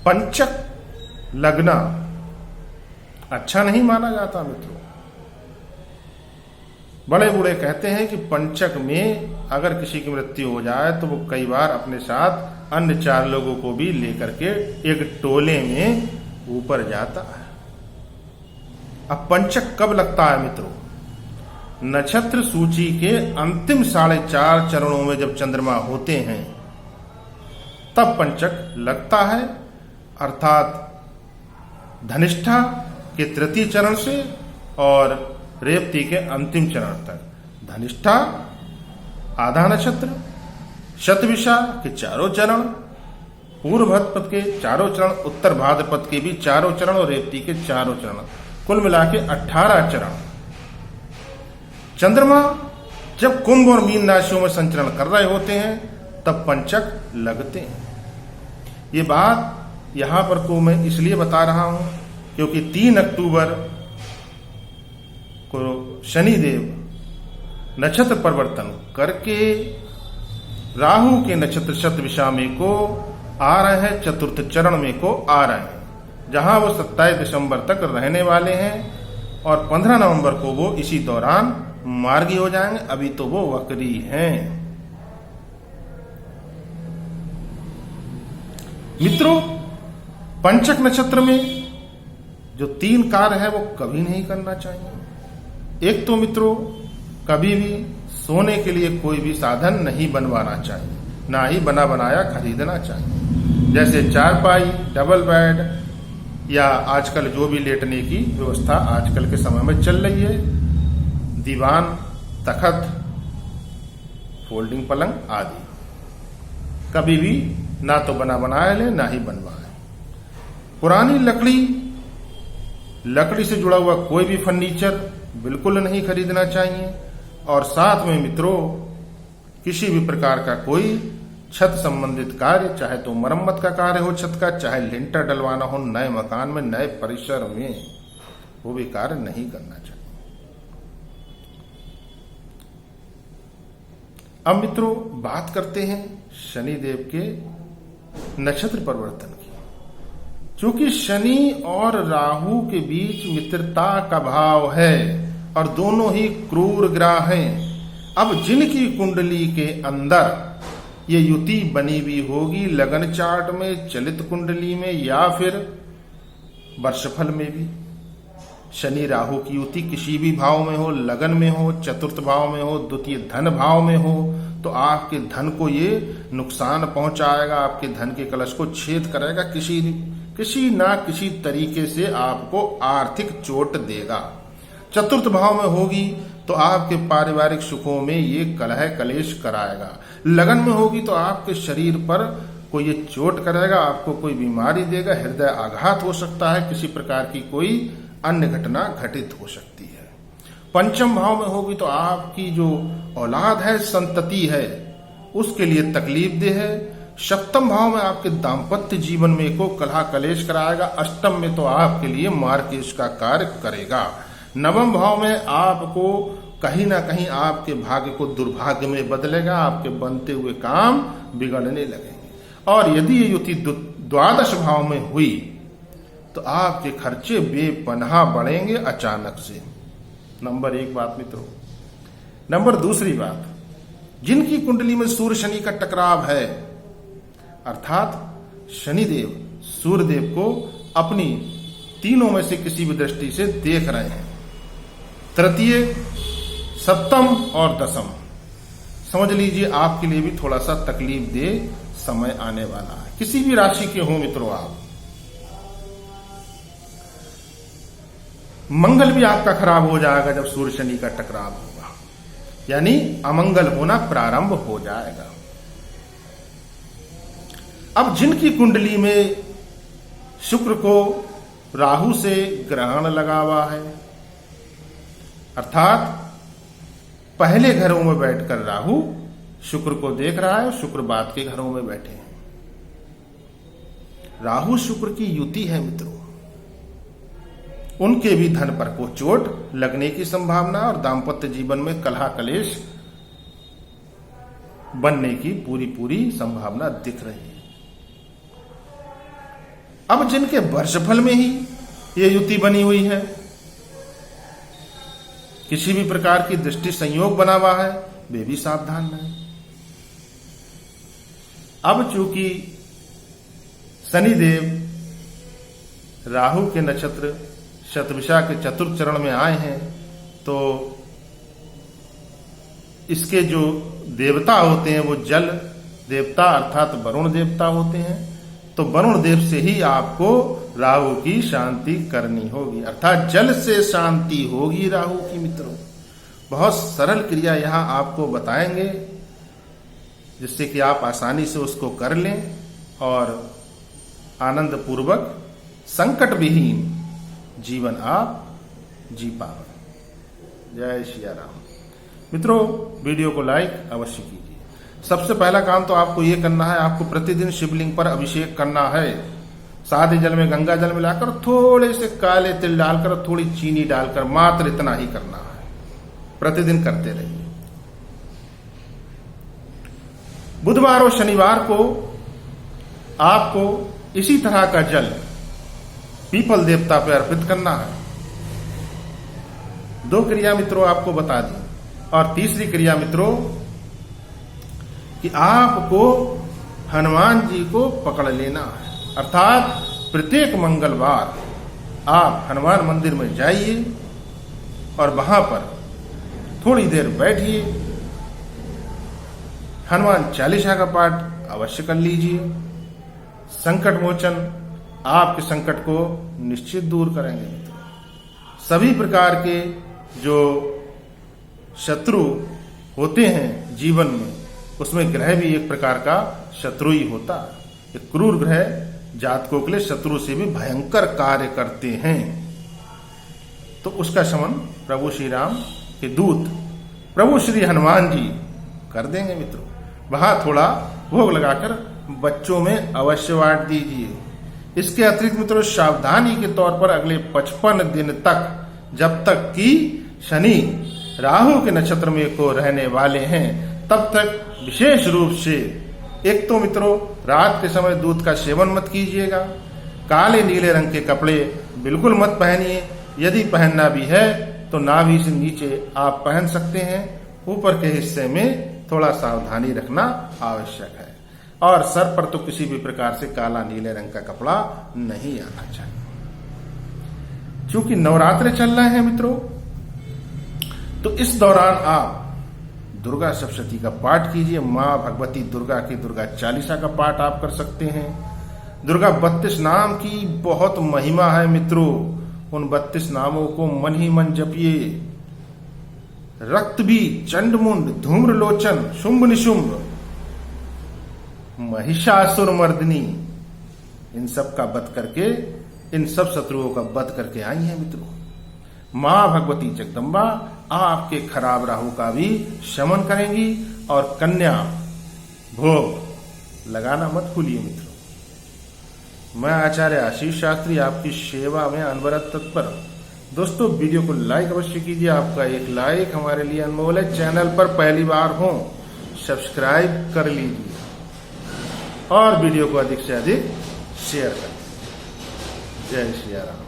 पंचक लगना अच्छा नहीं माना जाता मित्रों। बड़े बूढ़े कहते हैं कि पंचक में अगर किसी की मृत्यु हो जाए तो वो कई बार अपने साथ अन्य 4 लोगों को भी लेकर के एक टोले में ऊपर जाता है। अब पंचक कब लगता है मित्रों? नक्षत्र सूची के अंतिम 4.5 चरणों में जब चंद्रमा होते हैं तब पंचक लगता है, अर्थात धनिष्ठा के 3य चरण से और रेवती के अंतिम चरण तक। धनिष्ठा आधा नक्षत्र, शतभिषा के 4 चरण, पूर्व भाद्रपद के 4 चरण, उत्तर भाद्रपद के भी 4 चरण और रेवती के 4 चरण, कुल मिला के 18 चरण। चंद्रमा जब कुंभ और मीन राशियों में संचरण कर रहे होते हैं तब पंचक लगते हैं। ये बात यहां पर को मैं इसलिए बता रहा हूं क्योंकि 3 अक्टूबर को शनिदेव नक्षत्र परिवर्तन करके राहु के नक्षत्र शतभिषा में को आ रहे हैं, 4th चरण में को आ रहे हैं, जहां वो 27 दिसंबर तक रहने वाले हैं और 15 नवंबर को वो इसी दौरान मार्गी हो जाएंगे। अभी तो वो वक्री हैं। मित्रों, पंचक नक्षत्र में जो 3 कार्य है वो कभी नहीं करना चाहिए। एक तो मित्रों, कभी भी सोने के लिए कोई भी साधन नहीं बनवाना चाहिए, ना ही बना बनाया खरीदना चाहिए। जैसे चारपाई, डबल बेड या आजकल जो भी लेटने की व्यवस्था आजकल के समय में चल रही है, दीवान, तखत, फोल्डिंग पलंग आदि, कभी भी ना तो बना बनाया ले ना ही बनवाए। पुरानी लकड़ी से जुड़ा हुआ कोई भी फर्नीचर बिल्कुल नहीं खरीदना चाहिए। और साथ में मित्रों, किसी भी प्रकार का कोई छत संबंधित कार्य, चाहे तो मरम्मत का कार्य हो छत का, चाहे लिंटर डलवाना हो नए मकान में, नए परिसर में, वो भी कार्य नहीं करना चाहिए। अब मित्रों बात करते हैं शनिदेव के नक्षत्र परिवर्तन की। चूंकि शनि और राहु के बीच मित्रता का भाव है और दोनों ही क्रूर ग्रह हैं, अब जिनकी कुंडली के अंदर ये युति बनी हुई होगी लगन चार्ट में, चलित कुंडली में या फिर वर्षफल में भी, शनि राहु की युति किसी भी भाव में हो, लगन में हो, 4th भाव में हो, 2य धन भाव में हो, तो आपके धन को ये नुकसान पहुंचाएगा, आपके धन के कलश को छेद करेगा, किसी ना किसी तरीके से आपको आर्थिक चोट देगा। 4th भाव में होगी तो आपके पारिवारिक सुखों में ये कलह कलेश कराएगा। लगन में होगी तो आपके शरीर पर कोई ये चोट करेगा, आपको कोई बीमारी देगा, हृदय आघात हो सकता है, किसी प्रकार की कोई अन्य घटना घटित हो सकती है। 5th भाव में होगी तो आपकी जो औलाद है, संतति है, उसके लिए तकलीफ दे है। 7th भाव में आपके दाम्पत्य जीवन में को कलह कलेश कराएगा। 8th में तो आपके लिए मार्केश का कार्य करेगा। 9th भाव में आपको कहीं ना कहीं आपके भाग्य को दुर्भाग्य में बदलेगा, आपके बनते हुए काम बिगड़ने लगेंगे। और यदि ये युति 12 भाव में हुई तो आपके खर्चे बेपनाह बढ़ेंगे अचानक से। नंबर 1 बात मित्रों। नंबर 2 बात, जिनकी कुंडली में सूर्य शनि का टकराव है, अर्थात शनिदेव सूर्यदेव को अपनी तीनों में से किसी भी दृष्टि से देख रहे हैं, 3य, 7th और 10th, समझ लीजिए आपके लिए भी थोड़ा सा तकलीफ दे समय आने वाला है। किसी भी राशि के हो मित्रों, आप मंगल भी आपका खराब हो जाएगा जब सूर्य शनि का टकराव होगा, यानी अमंगल होना प्रारंभ हो जाएगा। अब जिनकी कुंडली में शुक्र को राहु से ग्रहण लगा हुआ है, अर्थात पहले घरों में बैठकर राहु शुक्र को देख रहा है, शुक्र बाद के घरों में बैठे हैं। राहु शुक्र की युति है मित्रों, उनके भी धन पर को चोट लगने की संभावना और दाम्पत्य जीवन में कलह कलेश बनने की पूरी संभावना दिख रही है। अब जिनके वर्षफल में ही ये युति बनी हुई है, किसी भी प्रकार की दृष्टि संयोग बना हुआ है, वे भी सावधान रहें। अब चूंकि शनिदेव राहु के नक्षत्र शतभिषा के चतुर्थ चरण में आए हैं, तो इसके जो देवता होते हैं वो जल देवता अर्थात वरुण देवता होते हैं। तो वरुण देव से ही आपको राहु की शांति करनी होगी, अर्थात जल से शांति होगी राहु की। मित्रों, बहुत सरल क्रिया यहां आपको बताएंगे, जिससे कि आप आसानी से उसको कर लें और आनंद पूर्वक संकट विहीन जीवन आप जी पाओ। जय सिया राम। मित्रों, वीडियो को लाइक अवश्य कीजिए। सबसे पहला काम तो आपको ये करना है, आपको प्रतिदिन शिवलिंग पर अभिषेक करना है। सादे जल में गंगा जल मिलाकर थोड़े से काले तिल डालकर थोड़ी चीनी डालकर मात्र इतना ही करना है। प्रतिदिन करते रहिए। बुधवार और शनिवार को आपको इसी तरह का जल पीपल देवता पर अर्पित करना है। 2 क्रिया मित्रों आपको बता दी। और तीसरी क्रिया मित्रों कि आपको हनुमान जी को पकड़ लेना है, अर्थात प्रत्येक मंगलवार आप हनुमान मंदिर में जाइए और वहां पर थोड़ी देर बैठिए, हनुमान चालीसा का पाठ अवश्य कर लीजिए। संकट मोचन आपके संकट को निश्चित दूर करेंगे। सभी प्रकार के जो शत्रु होते हैं जीवन में, उसमें ग्रह भी एक प्रकार का शत्रु ही होता है। एक क्रूर ग्रह जातकों के लिए शत्रु से भी भयंकर कार्य करते हैं। तो उसका शमन प्रभु श्री राम के दूत प्रभु श्री हनुमान जी कर देंगे। मित्रों, वहां थोड़ा भोग लगाकर बच्चों में अवश्य बांट दीजिए। इसके अतिरिक्त मित्रों, सावधानी के तौर पर अगले 55 दिन तक, जब तक कि शनि राहु के नक्षत्र में को रहने वाले हैं, तब तक विशेष रूप से एक तो मित्रों रात के समय दूध का सेवन मत कीजिएगा। काले नीले रंग के कपड़े बिल्कुल मत पहनिए। यदि पहनना भी है तो नाभि से नीचे आप पहन सकते हैं, ऊपर के हिस्से में थोड़ा सावधानी रखना आवश्यक है। और सर पर तो किसी भी प्रकार से काला नीले रंग का कपड़ा नहीं आना चाहिए। क्योंकि नवरात्र चल रहे हैं मित्रों, तो इस दौरान आप दुर्गा सप्तशती का पाठ कीजिए। मां भगवती दुर्गा की दुर्गा चालीसा का पाठ आप कर सकते हैं। दुर्गा 32 नाम की बहुत महिमा है मित्रों। उन 32 नामों को मन ही मन जपिए। रक्तबी, चंडमुंड, धूम्रलोचन, शुंभ निशुंभ, महिषासुर मर्दिनी, इन सब का वध करके, इन सब शत्रुओं का वध करके आई है मित्रों। मां भगवती जगदम्बा आपके खराब राहु का भी शमन करेंगी। और कन्या भोग लगाना मत भूलिए मित्रों। मैं आचार्य आशीष शास्त्री आपकी सेवा में अनवरत तत्पर। दोस्तों, वीडियो को लाइक अवश्य कीजिए। आपका एक लाइक हमारे लिए अनमोल है। चैनल पर पहली बार हो सब्सक्राइब कर लीजिए और वीडियो को अधिक से अधिक शेयर करें। जय श्री राम।